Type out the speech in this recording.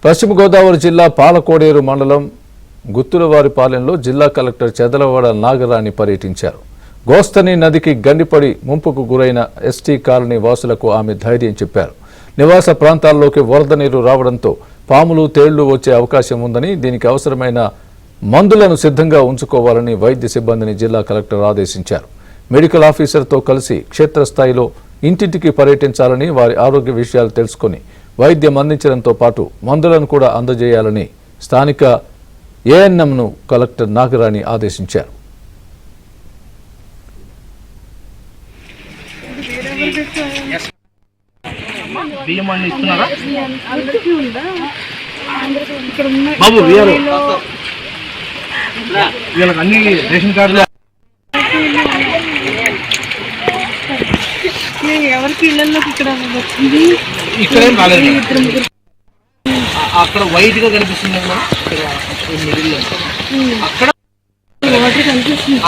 పశ్చిమ గోదావరి జిల్లా పాలకోడేరు మండలం గుత్తులవారిపాలెంలో జిల్లా కలెక్టర్ చెదలవాడ నాగరాణి పర్యటించారు. గోస్తని నదికి గండిపడి ముంపుకు గురైన ఎస్టీ కాలనీ వాసులకు ఆమె ధైర్యం చెప్పారు. నివాస ప్రాంతాల్లోకి వరద నీరు రావడంతో పాములు తేళ్లు వచ్చే అవకాశం ఉందని, దీనికి అవసరమైన మందులను సిద్ధంగా ఉంచుకోవాలని వైద్య సిబ్బందిని జిల్లా కలెక్టర్ ఆదేశించారు. మెడికల్ ఆఫీసర్తో కలిసి క్షేత్రస్థాయిలో ఇంటింటికి పర్యటించాలని, వారి ఆరోగ్య విషయాలు తెలుసుకుని వైద్యం అందించడంతో పాటు మందులను కూడా అందజేయాలని స్థానిక ఏఎన్ఎంను కలెక్టర్ నాగరాణి ఆదేశించారు. ఎవరికి ఇళ్లలోకి ఇక్కడ ఏం రాలేదు. అక్కడ వైట్ గా కనిపిస్తుంది అక్కడ వాటర్ కనిపిస్తుంది.